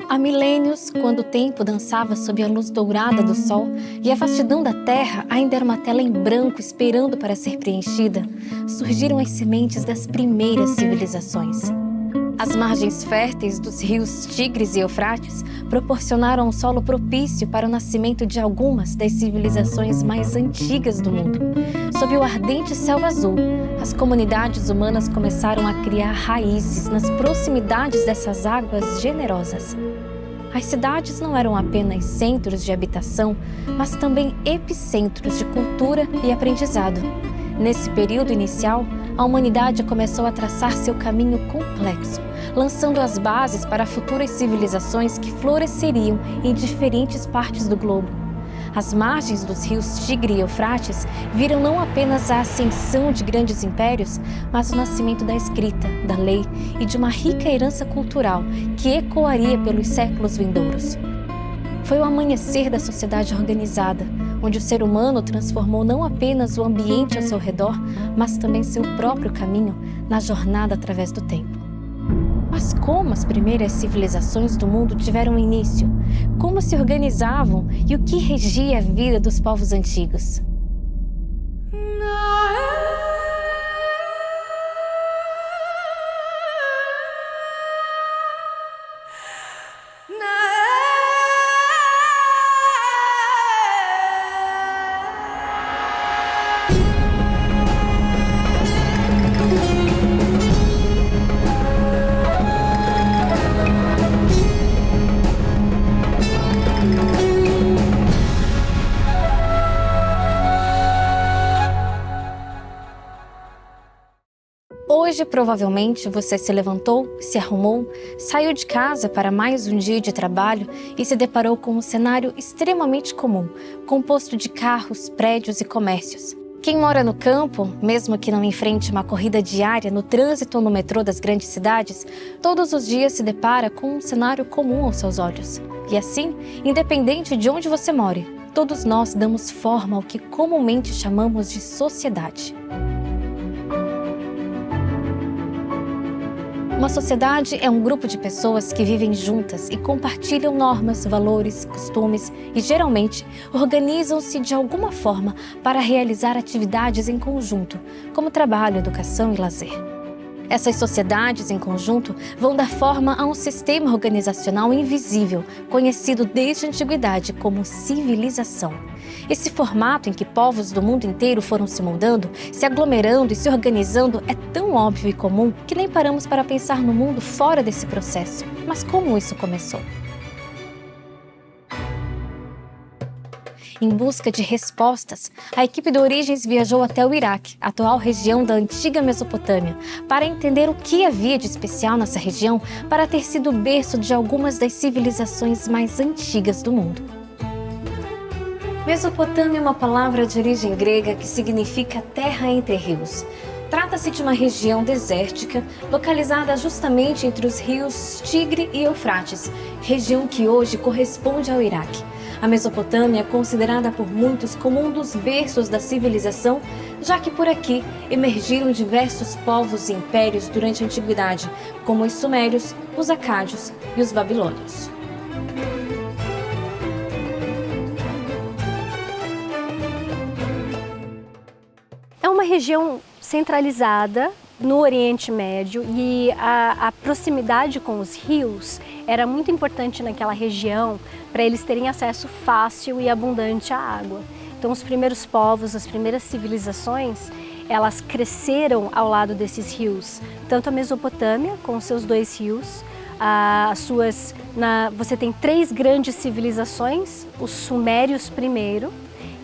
Há milênios, quando o tempo dançava sob a luz dourada do sol e a vastidão da terra ainda era uma tela em branco esperando para ser preenchida, surgiram as sementes das primeiras civilizações. As margens férteis dos rios Tigres e Eufrates proporcionaram um solo propício para o nascimento de algumas das civilizações mais antigas do mundo. Sob o ardente céu azul, as comunidades humanas começaram a criar raízes nas proximidades dessas águas generosas. As cidades não eram apenas centros de habitação, mas também epicentros de cultura e aprendizado. Nesse período inicial, a humanidade começou a traçar seu caminho complexo, lançando as bases para futuras civilizações que floresceriam em diferentes partes do globo. As margens dos rios Tigre e Eufrates viram não apenas a ascensão de grandes impérios, mas o nascimento da escrita, da lei e de uma rica herança cultural que ecoaria pelos séculos vindouros. Foi o amanhecer da sociedade organizada, onde o ser humano transformou não apenas o ambiente ao seu redor, mas também seu próprio caminho na jornada através do tempo. Mas como as primeiras civilizações do mundo tiveram início? Como se organizavam e o que regia a vida dos povos antigos? Hoje, provavelmente, você se levantou, se arrumou, saiu de casa para mais um dia de trabalho e se deparou com um cenário extremamente comum, composto de carros, prédios e comércios. Quem mora no campo, mesmo que não enfrente uma corrida diária no trânsito ou no metrô das grandes cidades, todos os dias se depara com um cenário comum aos seus olhos. E assim, independente de onde você more, todos nós damos forma ao que comumente chamamos de sociedade. Uma sociedade é um grupo de pessoas que vivem juntas e compartilham normas, valores, costumes e, geralmente, organizam-se de alguma forma para realizar atividades em conjunto, como trabalho, educação e lazer. Essas sociedades em conjunto vão dar forma a um sistema organizacional invisível, conhecido desde a antiguidade como civilização. Esse formato em que povos do mundo inteiro foram se moldando, se aglomerando e se organizando é tão óbvio e comum que nem paramos para pensar no mundo fora desse processo. Mas como isso começou? Em busca de respostas, a equipe do Origens viajou até o Iraque, atual região da antiga Mesopotâmia, para entender o que havia de especial nessa região para ter sido o berço de algumas das civilizações mais antigas do mundo. Mesopotâmia é uma palavra de origem grega que significa terra entre rios. Trata-se de uma região desértica, localizada justamente entre os rios Tigre e Eufrates, região que hoje corresponde ao Iraque. A Mesopotâmia é considerada por muitos como um dos berços da civilização, já que por aqui emergiram diversos povos e impérios durante a Antiguidade, como os Sumérios, os Acádios e os Babilônios. É uma região centralizada no Oriente Médio e a proximidade com os rios era muito importante naquela região para eles terem acesso fácil e abundante à água. Então os primeiros povos, as primeiras civilizações, elas cresceram ao lado desses rios. Tanto a Mesopotâmia, com os seus 2 rios, você tem 3 grandes civilizações, os Sumérios primeiro,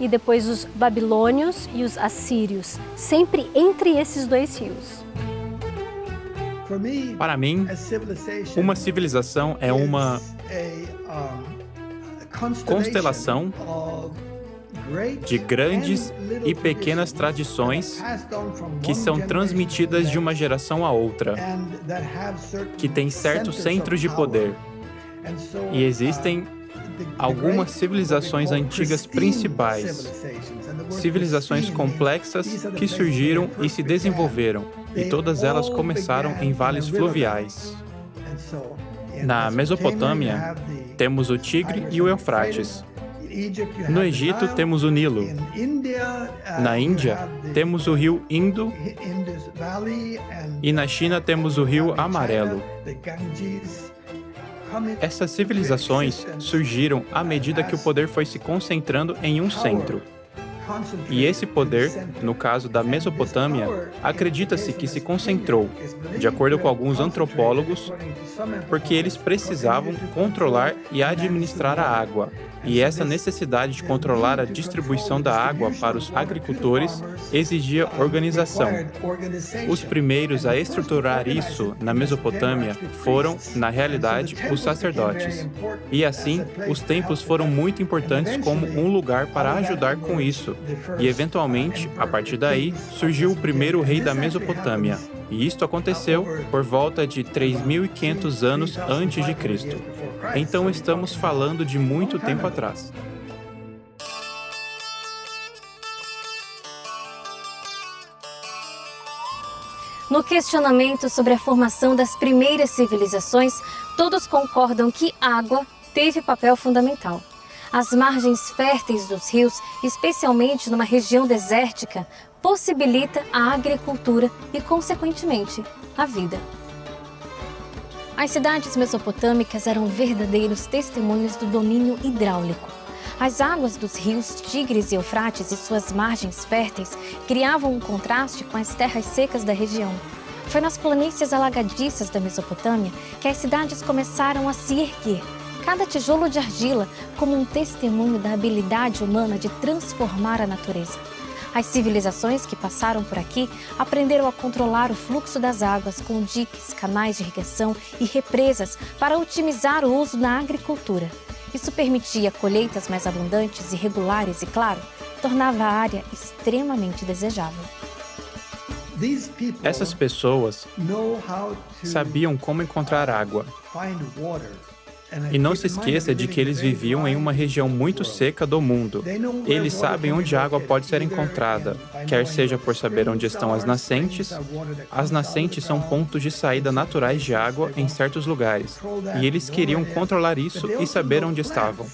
e depois os babilônios e os assírios, sempre entre esses 2 rios. Para mim, uma civilização é uma constelação de grandes e pequenas tradições que são transmitidas de uma geração a outra, que tem certos centros de poder. E existem algumas civilizações antigas principais, civilizações complexas que surgiram e se desenvolveram, e todas elas começaram em vales fluviais. Na Mesopotâmia, temos o Tigre e o Eufrates. No Egito, temos o Nilo. Na Índia, temos o rio Indo. E na China, temos o rio Amarelo. Essas civilizações surgiram à medida que o poder foi se concentrando em um centro. E esse poder, no caso da Mesopotâmia, acredita-se que se concentrou, de acordo com alguns antropólogos, porque eles precisavam controlar e administrar a água. E essa necessidade de controlar a distribuição da água para os agricultores exigia organização. Os primeiros a estruturar isso na Mesopotâmia foram, na realidade, os sacerdotes. E assim, os templos foram muito importantes como um lugar para ajudar com isso. E, eventualmente, a partir daí, surgiu o primeiro rei da Mesopotâmia. E isto aconteceu por volta de 3.500 anos antes de Cristo. Então estamos falando de muito tempo atrás. No questionamento sobre a formação das primeiras civilizações, todos concordam que água teve papel fundamental. As margens férteis dos rios, especialmente numa região desértica, possibilita a agricultura e, consequentemente, a vida. As cidades mesopotâmicas eram verdadeiros testemunhos do domínio hidráulico. As águas dos rios Tigres e Eufrates e suas margens férteis criavam um contraste com as terras secas da região. Foi nas planícies alagadiças da Mesopotâmia que as cidades começaram a se erguer, cada tijolo de argila como um testemunho da habilidade humana de transformar a natureza. As civilizações que passaram por aqui aprenderam a controlar o fluxo das águas com diques, canais de irrigação e represas para otimizar o uso na agricultura. Isso permitia colheitas mais abundantes e regulares e, claro, tornava a área extremamente desejável. Essas pessoas sabiam como encontrar água. E não se esqueça de que eles viviam em uma região muito seca do mundo. Eles sabem onde a água pode ser encontrada, quer seja por saber onde estão as nascentes. As nascentes são pontos de saída naturais de água em certos lugares, e eles queriam controlar isso e saber onde estavam.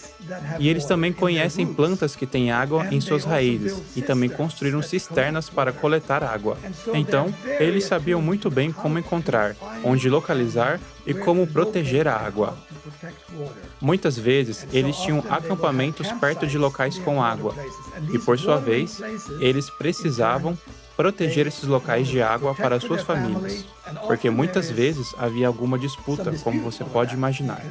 E eles também conhecem plantas que têm água em suas raízes, e também construíram cisternas para coletar água. Então, eles sabiam muito bem como encontrar, onde localizar e como proteger a água. Muitas vezes, eles tinham acampamentos perto de locais com água, e por sua vez, eles precisavam proteger esses locais de água para suas famílias, porque muitas vezes havia alguma disputa, como você pode imaginar.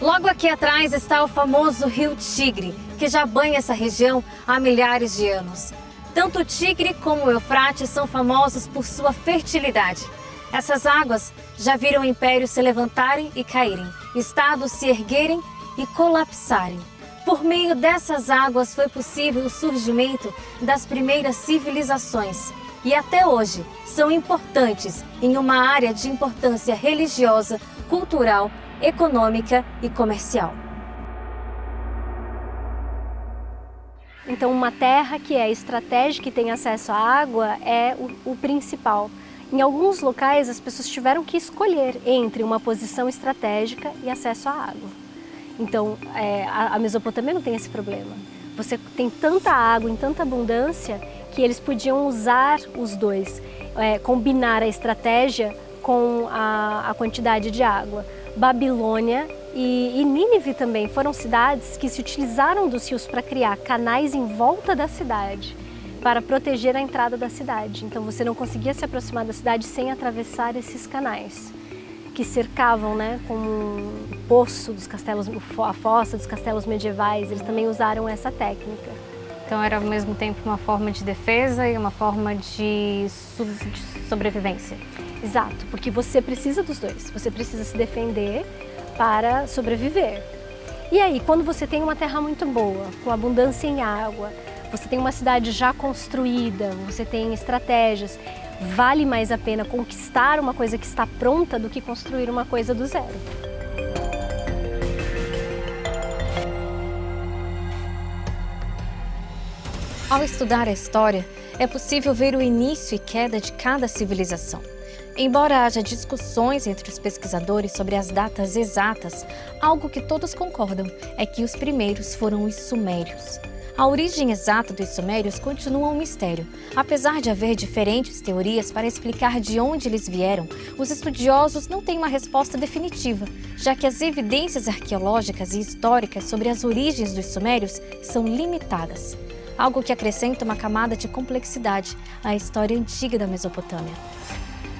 Logo aqui atrás está o famoso rio Tigre, que já banha essa região há milhares de anos. Tanto o Tigre como o Eufrates são famosos por sua fertilidade. Essas águas já viram impérios se levantarem e caírem, estados se erguerem e colapsarem. Por meio dessas águas foi possível o surgimento das primeiras civilizações e até hoje são importantes em uma área de importância religiosa, cultural, econômica e comercial. Então, uma terra que é estratégica e tem acesso à água é o principal. Em alguns locais, as pessoas tiveram que escolher entre uma posição estratégica e acesso à água. Então, a Mesopotâmia não tem esse problema. Você tem tanta água em tanta abundância que eles podiam usar os dois, combinar a estratégia com a quantidade de água. Babilônia e Nínive também foram cidades que se utilizaram dos rios para criar canais em volta da cidade, para proteger a entrada da cidade. Então você não conseguia se aproximar da cidade sem atravessar esses canais, que cercavam, como um poço dos castelos, a fossa dos castelos medievais. Eles também usaram essa técnica. Então era ao mesmo tempo uma forma de defesa e uma forma de sobrevivência. Exato, porque você precisa dos dois. Você precisa se defender para sobreviver. E aí, quando você tem uma terra muito boa, com abundância em água, você tem uma cidade já construída, você tem estratégias, vale mais a pena conquistar uma coisa que está pronta do que construir uma coisa do zero. Ao estudar a história, é possível ver o início e queda de cada civilização. Embora haja discussões entre os pesquisadores sobre as datas exatas, algo que todos concordam é que os primeiros foram os sumérios. A origem exata dos sumérios continua um mistério. Apesar de haver diferentes teorias para explicar de onde eles vieram, os estudiosos não têm uma resposta definitiva, já que as evidências arqueológicas e históricas sobre as origens dos sumérios são limitadas, algo que acrescenta uma camada de complexidade à história antiga da Mesopotâmia.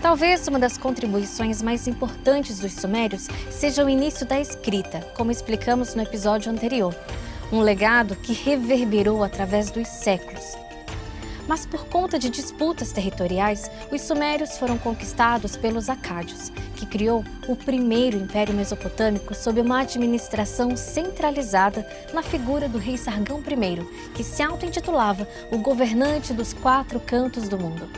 Talvez uma das contribuições mais importantes dos sumérios seja o início da escrita, como explicamos no episódio anterior. Um legado que reverberou através dos séculos. Mas por conta de disputas territoriais, os sumérios foram conquistados pelos acádios, que criou o primeiro império mesopotâmico sob uma administração centralizada na figura do rei Sargão I, que se auto-intitulava o governante dos 4 cantos do mundo.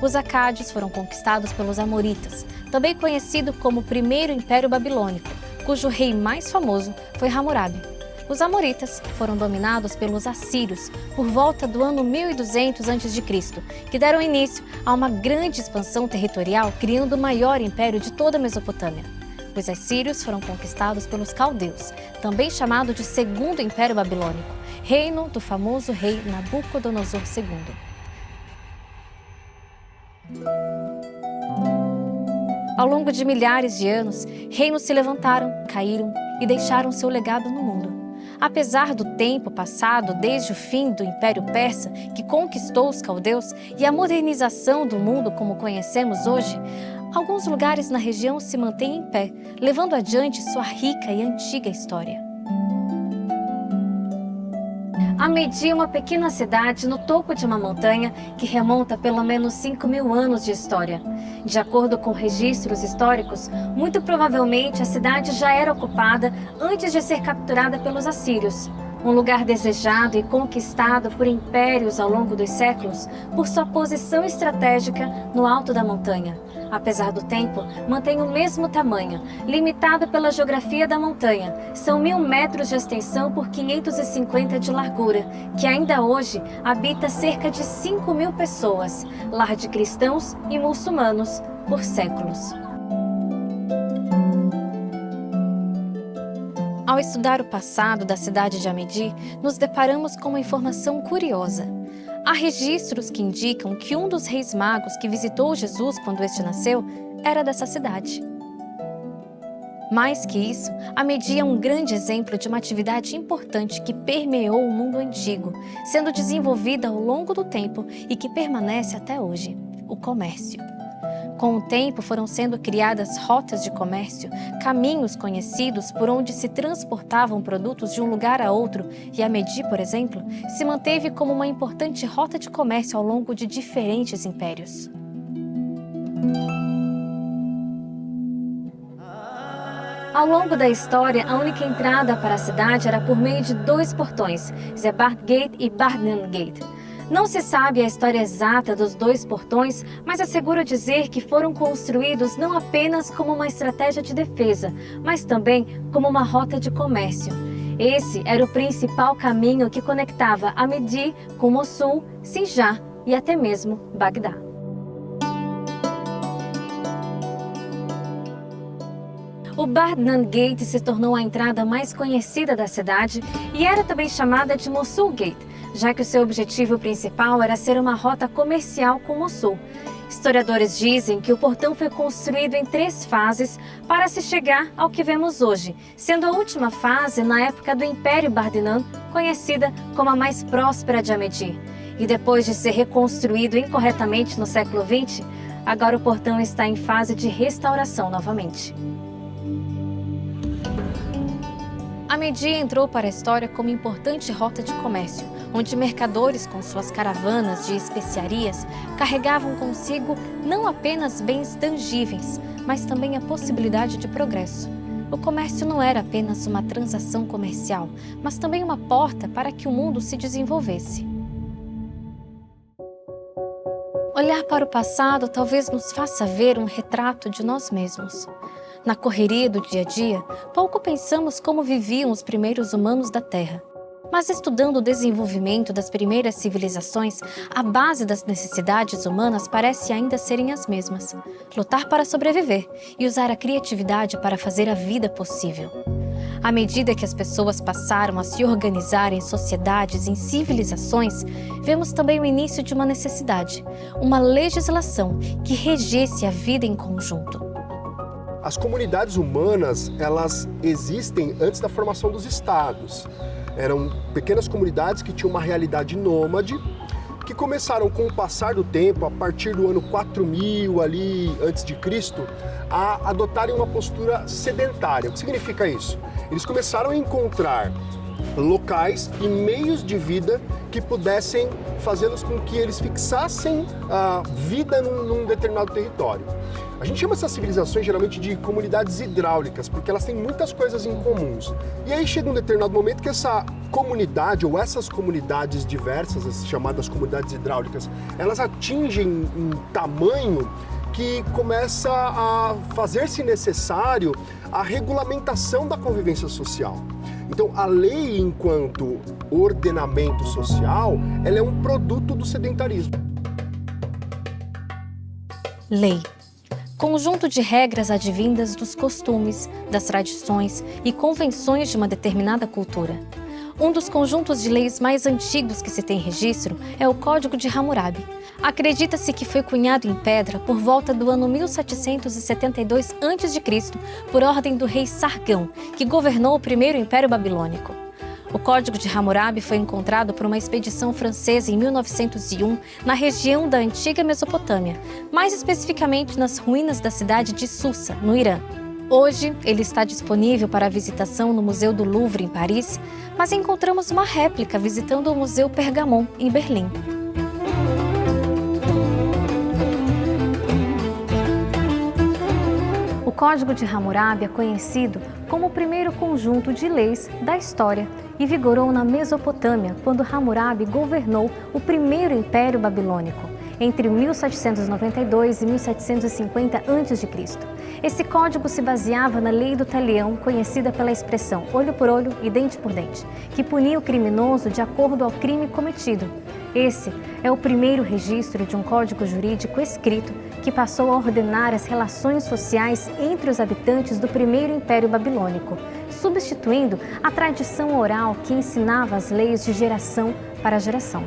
Os acádios foram conquistados pelos amoritas, também conhecido como o primeiro império babilônico, cujo rei mais famoso foi Hammurabi. Os amoritas foram dominados pelos assírios por volta do ano 1200 a.C., que deram início a uma grande expansão territorial, criando o maior império de toda a Mesopotâmia. Os assírios foram conquistados pelos caldeus, também chamado de Segundo Império Babilônico, reino do famoso rei Nabucodonosor II. Ao longo de milhares de anos, reinos se levantaram, caíram e deixaram seu legado no mundo. Apesar do tempo passado desde o fim do Império Persa, que conquistou os caldeus, e a modernização do mundo como conhecemos hoje, alguns lugares na região se mantêm em pé, levando adiante sua rica e antiga história. Amedi é uma pequena cidade no topo de uma montanha que remonta a pelo menos 5.000 anos de história. De acordo com registros históricos, muito provavelmente a cidade já era ocupada antes de ser capturada pelos assírios. Um lugar desejado e conquistado por impérios ao longo dos séculos por sua posição estratégica no alto da montanha. Apesar do tempo, mantém o mesmo tamanho, limitado pela geografia da montanha. São 1.000 metros de extensão por 550 de largura, que ainda hoje habita cerca de 5.000 pessoas, lar de cristãos e muçulmanos por séculos. Ao estudar o passado da cidade de Amedi, nos deparamos com uma informação curiosa. Há registros que indicam que um dos reis magos que visitou Jesus quando este nasceu era dessa cidade. Mais que isso, Amedi é um grande exemplo de uma atividade importante que permeou o mundo antigo, sendo desenvolvida ao longo do tempo e que permanece até hoje: o comércio. Com o tempo foram sendo criadas rotas de comércio, caminhos conhecidos por onde se transportavam produtos de um lugar a outro, e Amedi, por exemplo, se manteve como uma importante rota de comércio ao longo de diferentes impérios. Ao longo da história, a única entrada para a cidade era por meio de 2 portões, Zebart Gate e Bardnan Gate. Não se sabe a história exata dos 2 portões, mas é seguro dizer que foram construídos não apenas como uma estratégia de defesa, mas também como uma rota de comércio. Esse era o principal caminho que conectava Amedi com Mossul, Sinjar e até mesmo Bagdá. O Bardnan Gate se tornou a entrada mais conhecida da cidade e era também chamada de Mossul Gate, já que o seu objetivo principal era ser uma rota comercial com Mossul. Historiadores dizem que o portão foi construído em 3 fases para se chegar ao que vemos hoje, sendo a última fase na época do Império Bardnan, conhecida como a mais próspera de Amedi. E depois de ser reconstruído incorretamente no século XX, agora o portão está em fase de restauração novamente. Amedi entrou para a história como importante rota de comércio, onde mercadores com suas caravanas de especiarias carregavam consigo não apenas bens tangíveis, mas também a possibilidade de progresso. O comércio não era apenas uma transação comercial, mas também uma porta para que o mundo se desenvolvesse. Olhar para o passado talvez nos faça ver um retrato de nós mesmos. Na correria do dia a dia, pouco pensamos como viviam os primeiros humanos da Terra. Mas estudando o desenvolvimento das primeiras civilizações, a base das necessidades humanas parece ainda serem as mesmas: lutar para sobreviver e usar a criatividade para fazer a vida possível. À medida que as pessoas passaram a se organizar em sociedades, em civilizações, vemos também o início de uma necessidade, uma legislação que regesse a vida em conjunto. As comunidades humanas, elas existem antes da formação dos estados. Eram pequenas comunidades que tinham uma realidade nômade, que começaram com o passar do tempo, a partir do ano 4000 ali antes de Cristo, a adotarem uma postura sedentária. O que significa isso? Eles começaram a encontrar locais e meios de vida que pudessem fazê-los com que eles fixassem a vida num determinado território. A gente chama essas civilizações geralmente de comunidades hidráulicas, porque elas têm muitas coisas em comuns. E aí chega um determinado momento que essa comunidade, ou essas comunidades diversas, as chamadas comunidades hidráulicas, elas atingem um tamanho que começa a fazer-se necessário a regulamentação da convivência social. Então, a lei, enquanto ordenamento social, ela é um produto do sedentarismo. Lei. Conjunto de regras advindas dos costumes, das tradições e convenções de uma determinada cultura. Um dos conjuntos de leis mais antigos que se tem registro é o Código de Hammurabi. Acredita-se que foi cunhado em pedra por volta do ano 1772 a.C., por ordem do rei Sargão, que governou o primeiro Império Babilônico. O Código de Hammurabi foi encontrado por uma expedição francesa em 1901 na região da antiga Mesopotâmia, mais especificamente nas ruínas da cidade de Susa, no Irã. Hoje, ele está disponível para visitação no Museu do Louvre, em Paris, mas encontramos uma réplica visitando o Museu Pergamon, em Berlim. O Código de Hammurabi é conhecido como o primeiro conjunto de leis da história e vigorou na Mesopotâmia quando Hammurabi governou o primeiro Império Babilônico, entre 1792 e 1750 a.C. Esse código se baseava na lei do talião, conhecida pela expressão olho por olho e dente por dente, que punia o criminoso de acordo ao crime cometido. Esse é o primeiro registro de um código jurídico escrito que passou a ordenar as relações sociais entre os habitantes do primeiro Império Babilônico, substituindo a tradição oral que ensinava as leis de geração para geração.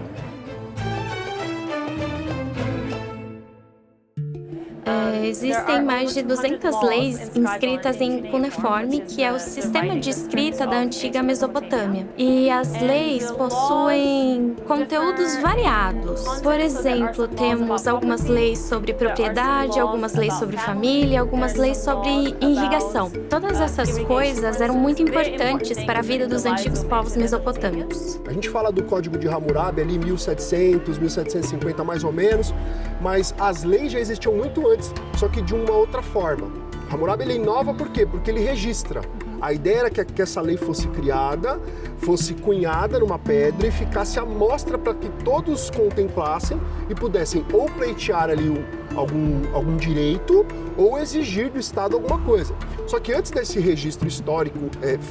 Existem mais de 200 leis inscritas em cuneiforme, que é o sistema de escrita da antiga Mesopotâmia. E as leis possuem conteúdos variados. Por exemplo, temos algumas leis sobre propriedade, algumas leis sobre família, algumas leis sobre irrigação. Todas essas coisas eram muito importantes para a vida dos antigos povos mesopotâmicos. A gente fala do Código de Hammurabi ali 1700, 1750 mais ou menos, mas as leis já existiam muito antes, só que de uma outra forma. Hammurabi ele inova por quê? Porque ele registra. A ideia era que essa lei fosse criada, fosse cunhada numa pedra e ficasse à mostra para que todos contemplassem e pudessem ou pleitear ali algum direito ou exigir do Estado alguma coisa. Só que antes desse registro histórico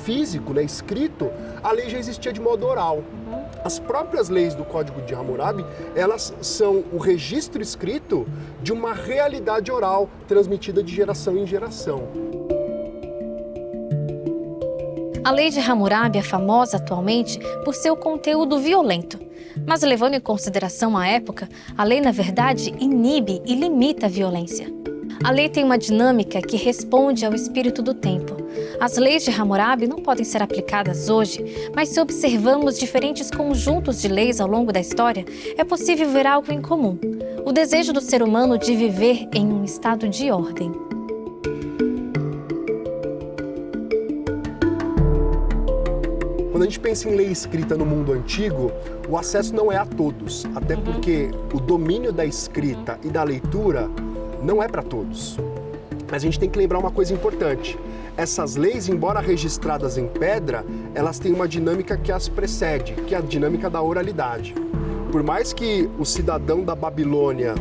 físico, né, escrito, a lei já existia de modo oral. As próprias leis do Código de Hammurabi, elas são o registro escrito de uma realidade oral transmitida de geração em geração. A lei de Hammurabi é famosa atualmente por seu conteúdo violento. Mas levando em consideração a época, a lei, na verdade, inibe e limita a violência. A lei tem uma dinâmica que responde ao espírito do tempo. As leis de Hammurabi não podem ser aplicadas hoje, mas se observamos diferentes conjuntos de leis ao longo da história, é possível ver algo em comum: o desejo do ser humano de viver em um estado de ordem. Quando a gente pensa em lei escrita no mundo antigo, o acesso não é a todos, até porque o domínio da escrita e da leitura não é para todos. Mas a gente tem que lembrar uma coisa importante. Essas leis, embora registradas em pedra, elas têm uma dinâmica que as precede, que é a dinâmica da oralidade. Por mais que o cidadão da Babilônia,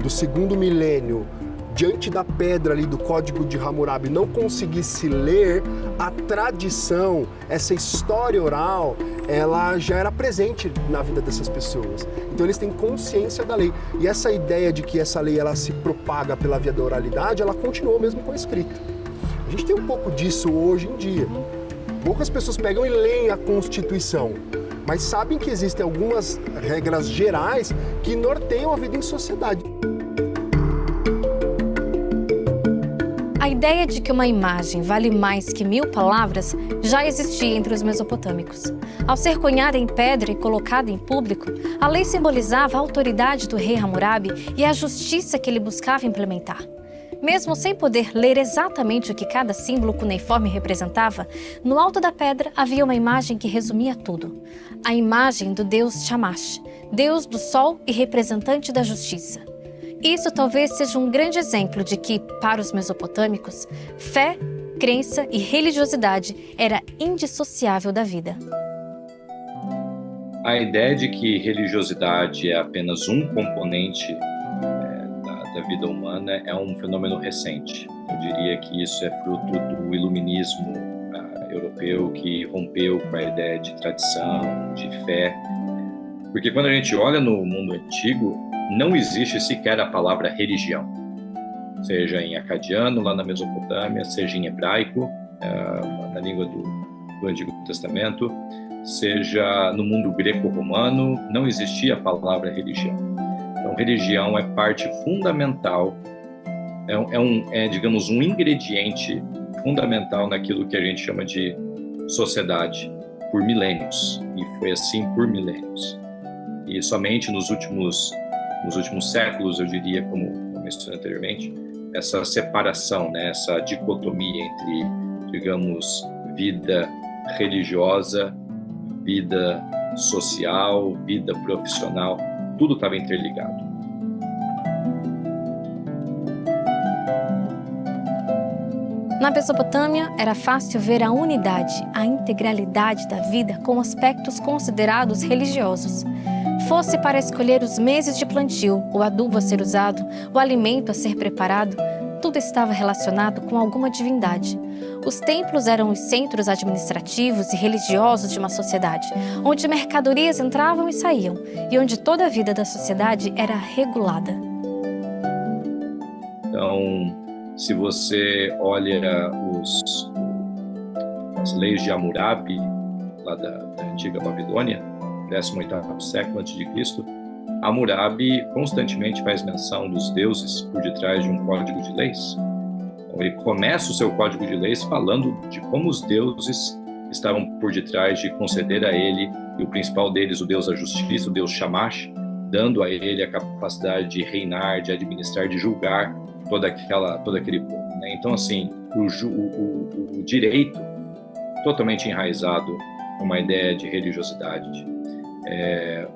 do segundo milênio, diante da pedra ali do Código de Hammurabi não conseguisse ler, a tradição, essa história oral, ela já era presente na vida dessas pessoas. Então eles têm consciência da lei. E essa ideia de que essa lei ela se propaga pela via da oralidade, ela continuou mesmo com a escrita. A gente tem um pouco disso hoje em dia. Poucas pessoas pegam e leem a Constituição, mas sabem que existem algumas regras gerais que norteiam a vida em sociedade. A ideia de que uma imagem vale mais que 1000 palavras já existia entre os mesopotâmicos. Ao ser cunhada em pedra e colocada em público, a lei simbolizava a autoridade do rei Hammurabi e a justiça que ele buscava implementar. Mesmo sem poder ler exatamente o que cada símbolo cuneiforme representava, no alto da pedra havia uma imagem que resumia tudo. A imagem do deus Shamash, deus do sol e representante da justiça. Isso talvez seja um grande exemplo de que, para os mesopotâmicos, fé, crença e religiosidade era indissociável da vida. A ideia de que religiosidade é apenas um componente da vida humana é um fenômeno recente. Eu diria que isso é fruto do iluminismo europeu, que rompeu com a ideia de tradição, de fé. Porque quando a gente olha no mundo antigo, não existe sequer a palavra religião. Seja em acadiano, lá na Mesopotâmia, seja em hebraico, na língua do Antigo Testamento, seja no mundo greco-romano, não existia a palavra religião. Então, religião é parte fundamental, digamos, um ingrediente fundamental naquilo que a gente chama de sociedade por milênios, e foi assim por milênios. E somente nos últimos séculos, eu diria, como eu mencionei anteriormente, essa separação, né, essa dicotomia entre, digamos, vida religiosa, vida social, vida profissional, tudo estava interligado. Na Mesopotâmia, era fácil ver a unidade, a integralidade da vida com aspectos considerados religiosos. Fosse para escolher os meses de plantio, o adubo a ser usado, o alimento a ser preparado, tudo estava relacionado com alguma divindade. Os templos eram os centros administrativos e religiosos de uma sociedade, onde mercadorias entravam e saíam, e onde toda a vida da sociedade era regulada. Então, se você olha as leis de Hammurabi, lá da antiga Babilônia, 18º século a.C., Hammurabi constantemente faz menção dos deuses por detrás de um código de leis. Então, ele começa o seu código de leis falando de como os deuses estavam por detrás de conceder a ele, e o principal deles, o deus da justiça, o deus Shamash, dando a ele a capacidade de reinar, de administrar, de julgar todo aquele povo, né? Então, assim, o direito totalmente enraizado numa ideia de religiosidade,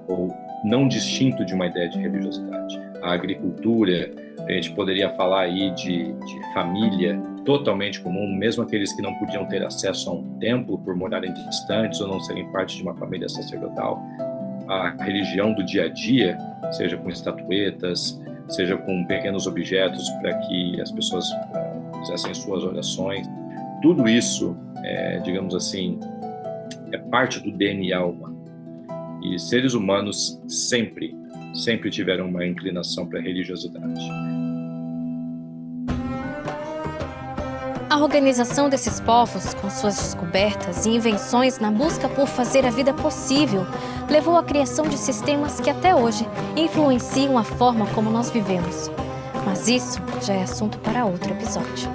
ou não distinto de uma ideia de religiosidade. A agricultura, a gente poderia falar aí de família totalmente comum, mesmo aqueles que não podiam ter acesso a um templo por morarem distantes ou não serem parte de uma família sacerdotal. A religião do dia a dia, seja com estatuetas, seja com pequenos objetos para que as pessoas fizessem suas orações. Tudo isso, digamos assim, é parte do DNA humano. E seres humanos sempre tiveram uma inclinação para a religiosidade. A organização desses povos, com suas descobertas e invenções na busca por fazer a vida possível, levou à criação de sistemas que até hoje influenciam a forma como nós vivemos. Mas isso já é assunto para outro episódio.